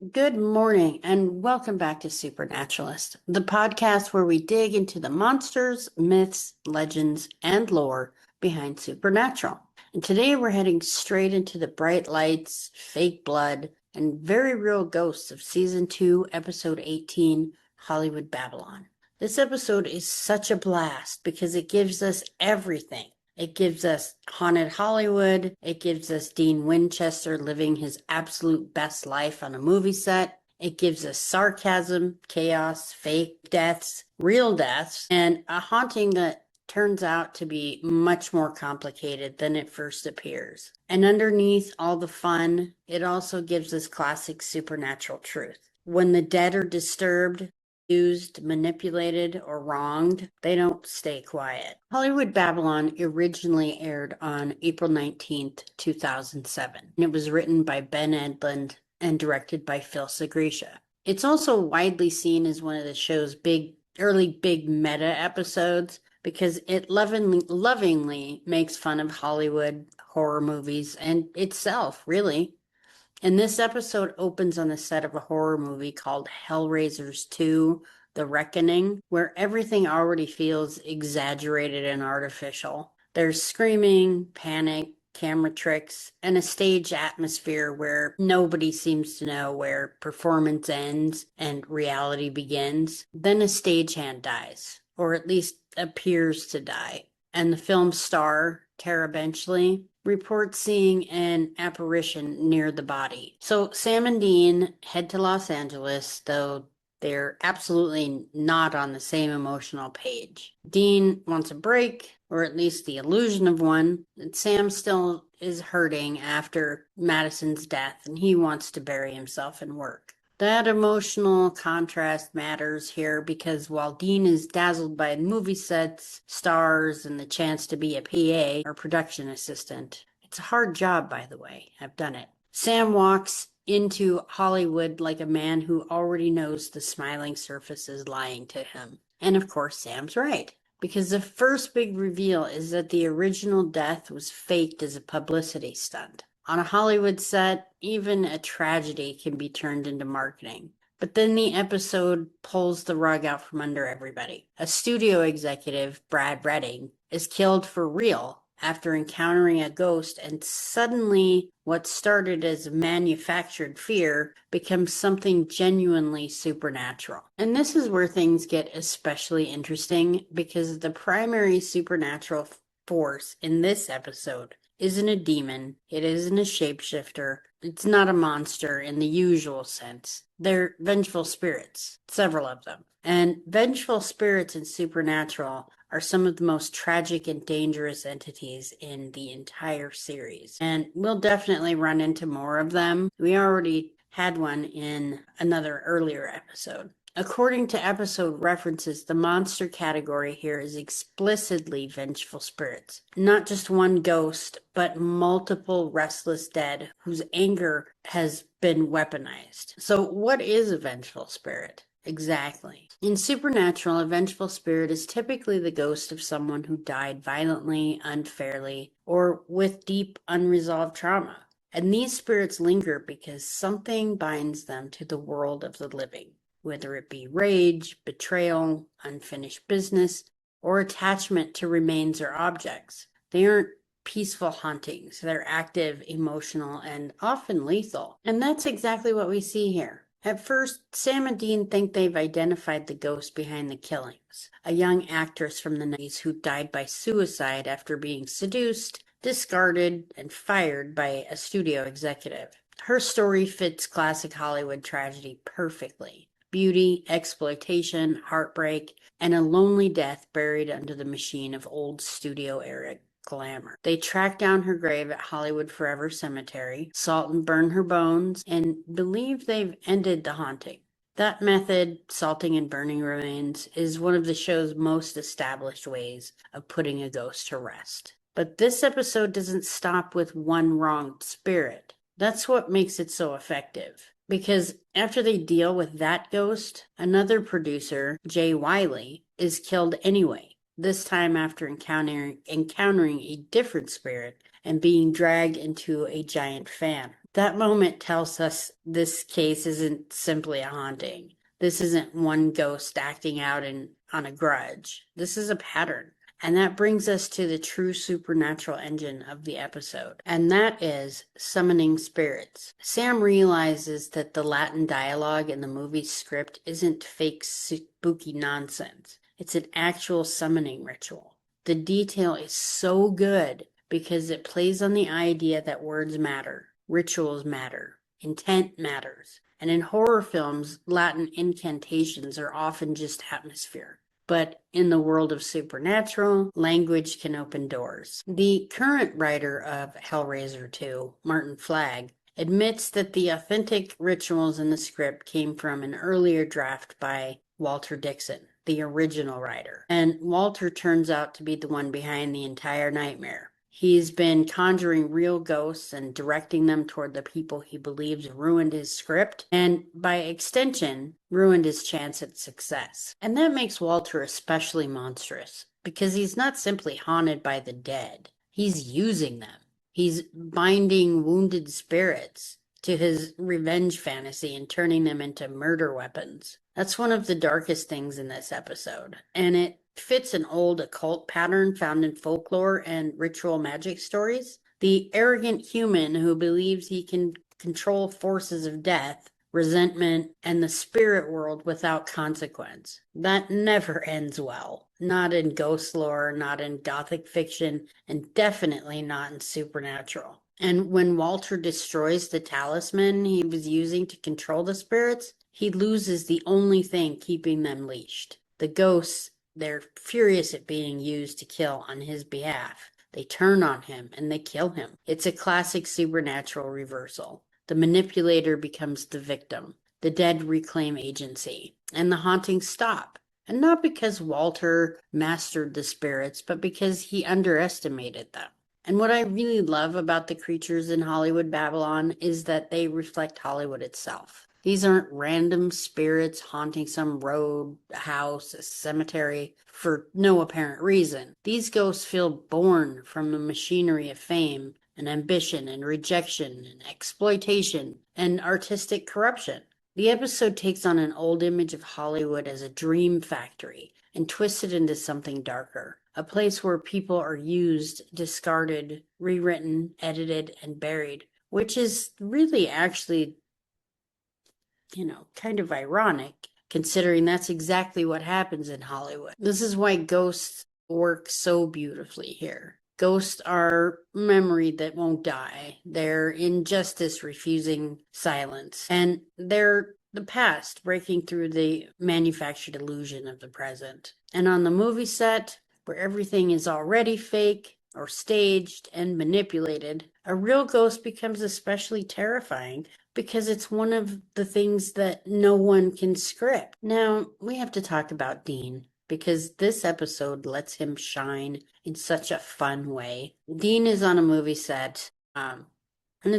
Good morning, and welcome back to Supernaturalist, the podcast where we dig into the monsters, myths, legends, and lore behind Supernatural. And today we're heading straight into the bright lights, fake blood, and very real ghosts of Season 2, Episode 18, Hollywood Babylon. This episode is such a blast because it gives us everything. It gives us haunted Hollywood. It gives us Dean Winchester living his absolute best life on a movie set. It gives us sarcasm, chaos, fake deaths, real deaths, and a haunting that turns out to be much more complicated than it first appears. And underneath all the fun, it also gives us classic supernatural truth. When the dead are disturbed, used, manipulated, or wronged, they don't stay quiet. Hollywood Babylon originally aired on April 19th, 2007, and it was written by Ben Edlund and directed by Phil Segresha. It's also widely seen as one of the show's early big meta episodes because it lovingly makes fun of Hollywood horror movies and itself, really. And this episode opens on the set of a horror movie called Hellraisers 2, The Reckoning, where everything already feels exaggerated and artificial. There's screaming, panic, camera tricks, and a stage atmosphere where nobody seems to know where performance ends and reality begins. Then a stagehand dies, or at least appears to die. And the film's star, Tara Benchley, reports seeing an apparition near the body. So Sam and Dean head to Los Angeles, though they're absolutely not on the same emotional page. Dean wants a break, or at least the illusion of one, and Sam still is hurting after Madison's death, and he wants to bury himself in work. That emotional contrast matters here because while Dean is dazzled by movie sets, stars, and the chance to be a PA or production assistant, it's a hard job, by the way. I've done it. Sam walks into Hollywood like a man who already knows the smiling surface is lying to him. And of course, Sam's right. Because the first big reveal is that the original death was faked as a publicity stunt. On a Hollywood set, even a tragedy can be turned into marketing. But then the episode pulls the rug out from under everybody. A studio executive, Brad Redding, is killed for real after encountering a ghost, and suddenly what started as manufactured fear becomes something genuinely supernatural. And this is where things get especially interesting because the primary supernatural force in this episode isn't a demon, it isn't a shapeshifter, it's not a monster in the usual sense. They're vengeful spirits, several of them. And vengeful spirits in Supernatural are some of the most tragic and dangerous entities in the entire series. And we'll definitely run into more of them. We already had one in another earlier episode. According to episode references, the monster category here is explicitly vengeful spirits. Not just one ghost, but multiple restless dead whose anger has been weaponized. So what is a vengeful spirit? Exactly. In Supernatural, a vengeful spirit is typically the ghost of someone who died violently, unfairly, or with deep unresolved trauma. And these spirits linger because something binds them to the world of the living, whether it be rage, betrayal, unfinished business, or attachment to remains or objects. They aren't peaceful hauntings. They're active, emotional, and often lethal. And that's exactly what we see here. At first, Sam and Dean think they've identified the ghost behind the killings, a young actress from the 90s who died by suicide after being seduced, discarded, and fired by a studio executive. Her story fits classic Hollywood tragedy perfectly. Beauty, exploitation, heartbreak, and a lonely death buried under the machine of old studio-era glamour. They track down her grave at Hollywood Forever Cemetery, salt and burn her bones, and believe they've ended the haunting. That method, salting and burning remains, is one of the show's most established ways of putting a ghost to rest. But this episode doesn't stop with one wronged spirit. That's what makes it so effective. Because after they deal with that ghost, another producer, Jay Wiley, is killed anyway, this time after encountering a different spirit and being dragged into a giant fan. That moment tells us this case isn't simply a haunting. This isn't one ghost acting out on a grudge. This is a pattern. And that brings us to the true supernatural engine of the episode, and that is summoning spirits. Sam realizes that the Latin dialogue in the movie's script isn't fake spooky nonsense. It's an actual summoning ritual. The detail is so good because it plays on the idea that words matter, rituals matter, intent matters. And in horror films, Latin incantations are often just atmosphere. But in the world of supernatural, language can open doors. The current writer of Hellraiser 2, Martin Flagg, admits that the authentic rituals in the script came from an earlier draft by Walter Dixon, the original writer. And Walter turns out to be the one behind the entire nightmare. He's been conjuring real ghosts and directing them toward the people he believes ruined his script, and by extension, ruined his chance at success. And that makes Walter especially monstrous, because he's not simply haunted by the dead, he's using them. He's binding wounded spirits to his revenge fantasy and turning them into murder weapons. That's one of the darkest things in this episode, and it fits an old occult pattern found in folklore and ritual magic stories. The arrogant human who believes he can control forces of death, resentment, and the spirit world without consequence. That never ends well. Not in ghost lore, not in gothic fiction, and definitely not in supernatural. And when Walter destroys the talisman he was using to control the spirits, he loses the only thing keeping them leashed. The ghosts, they're furious at being used to kill on his behalf. They turn on him and they kill him. It's a classic supernatural reversal. The manipulator becomes the victim. The dead reclaim agency. And the hauntings stop. And not because Walter mastered the spirits, but because he underestimated them. And what I really love about the creatures in Hollywood Babylon is that they reflect Hollywood itself. These aren't random spirits haunting some road, a house, a cemetery for no apparent reason. These ghosts feel born from the machinery of fame and ambition and rejection and exploitation and artistic corruption. The episode takes on an old image of Hollywood as a dream factory and twists it into something darker. A place where people are used, discarded, rewritten, edited, and buried, which is really actually kind of ironic, considering that's exactly what happens in Hollywood. This is why ghosts work so beautifully here. Ghosts are memory that won't die. They're injustice refusing silence. And they're the past breaking through the manufactured illusion of the present. And on the movie set, where everything is already fake or staged and manipulated, a real ghost becomes especially terrifying because it's one of the things that no one can script. Now, we have to talk about Dean, because this episode lets him shine in such a fun way. Dean is on a movie set, and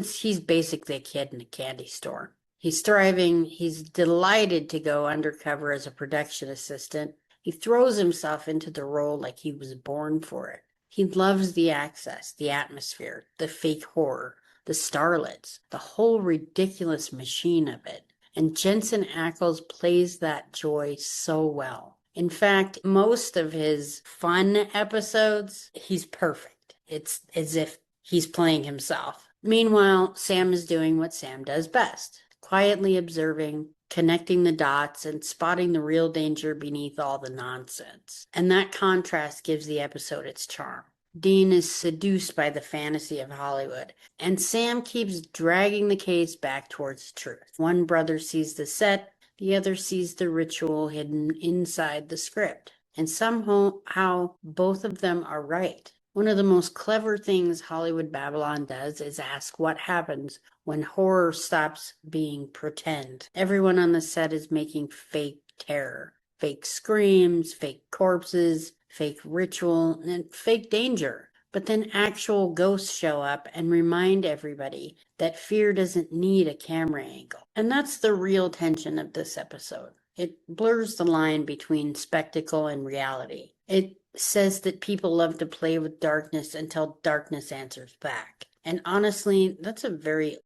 he's basically a kid in a candy store. He's thriving. He's delighted to go undercover as a production assistant. He throws himself into the role like he was born for it. He loves the access, the atmosphere, the fake horror, the starlets, the whole ridiculous machine of it. And Jensen Ackles plays that joy so well. In fact, most of his fun episodes, he's perfect. It's as if he's playing himself. Meanwhile, Sam is doing what Sam does best, quietly observing, connecting the dots, and spotting the real danger beneath all the nonsense. And that contrast gives the episode its charm. Dean is seduced by the fantasy of Hollywood, and Sam keeps dragging the case back towards truth. One brother sees the set, the other sees the ritual hidden inside the script, and somehow both of them are right. One of the most clever things Hollywood Babylon does is ask what happens when horror stops being pretend. Everyone on the set is making fake terror, fake screams, fake corpses, fake ritual, and fake danger. But then actual ghosts show up and remind everybody that fear doesn't need a camera angle. And that's the real tension of this episode. It blurs the line between spectacle and reality. It says that people love to play with darkness until darkness answers back. And honestly, that's a very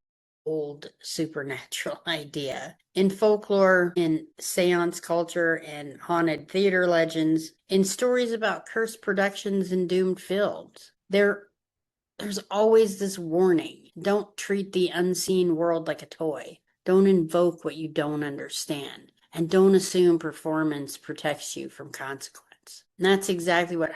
old supernatural idea. In folklore, in seance culture, and haunted theater legends, in stories about cursed productions and doomed films, there's always this warning. Don't treat the unseen world like a toy. Don't invoke what you don't understand. And don't assume performance protects you from consequence. And that's exactly what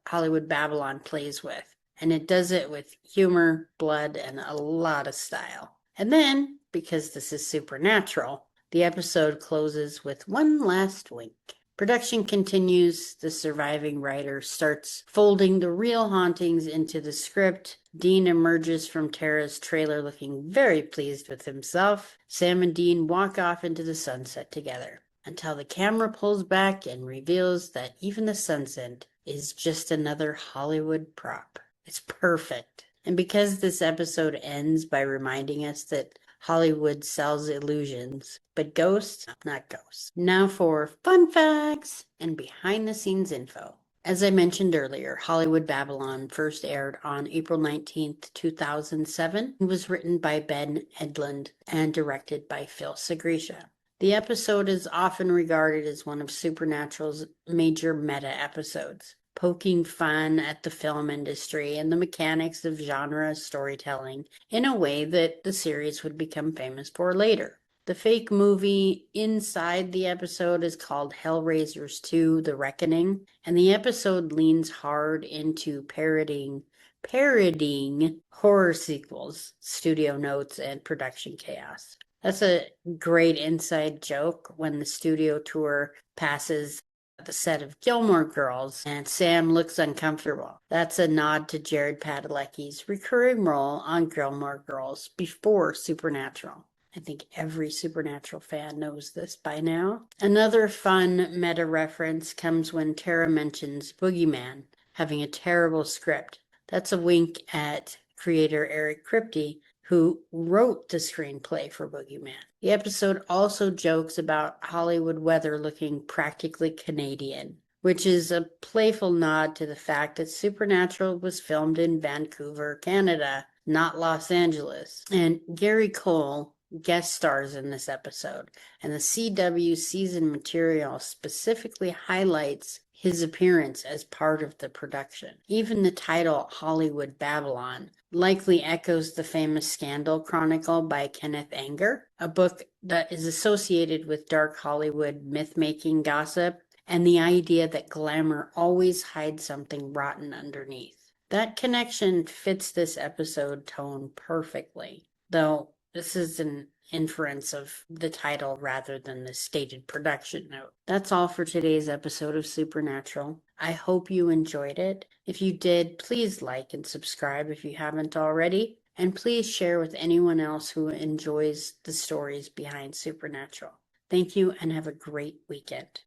Hollywood Babylon plays with. And it does it with humor, blood, and a lot of style. And then, because this is supernatural, the episode closes with one last wink. Production continues. The surviving writer starts folding the real hauntings into the script. Dean emerges from Tara's trailer looking very pleased with himself. Sam and Dean walk off into the sunset together until the camera pulls back and reveals that even the sunset is just another Hollywood prop. It's perfect. And because this episode ends by reminding us that Hollywood sells illusions, but ghosts, not ghosts. Now for fun facts and behind the scenes info. As I mentioned earlier, Hollywood Babylon first aired on April 19th, 2007. It was written by Ben Edlund and directed by Phil Segresha. The episode is often regarded as one of Supernatural's major meta episodes, poking fun at the film industry and the mechanics of genre storytelling in a way that the series would become famous for later. The fake movie inside the episode is called Hellraisers 2: The Reckoning, and the episode leans hard into parodying horror sequels, studio notes, and production chaos. That's a great inside joke when the studio tour passes the set of Gilmore Girls and Sam looks uncomfortable. That's a nod to Jared Padalecki's recurring role on Gilmore Girls before Supernatural. I think every Supernatural fan knows this by now. Another fun meta reference comes when Tara mentions Boogeyman having a terrible script. That's a wink at creator Eric Kripke, who wrote the screenplay for Boogeyman. The episode also jokes about Hollywood weather looking practically Canadian, which is a playful nod to the fact that Supernatural was filmed in Vancouver, Canada, not Los Angeles. And Gary Cole guest stars in this episode, and the CW season material specifically highlights his appearance as part of the production. Even the title Hollywood Babylon likely echoes the famous Scandal Chronicle by Kenneth Anger, a book that is associated with dark Hollywood myth-making gossip and the idea that glamour always hides something rotten underneath. That connection fits this episode tone perfectly, though this is an inference of the title rather than the stated production note. That's all for today's episode of Supernatural. I hope you enjoyed it. If you did, please like and subscribe if you haven't already. And please share with anyone else who enjoys the stories behind Supernatural. Thank you and have a great weekend.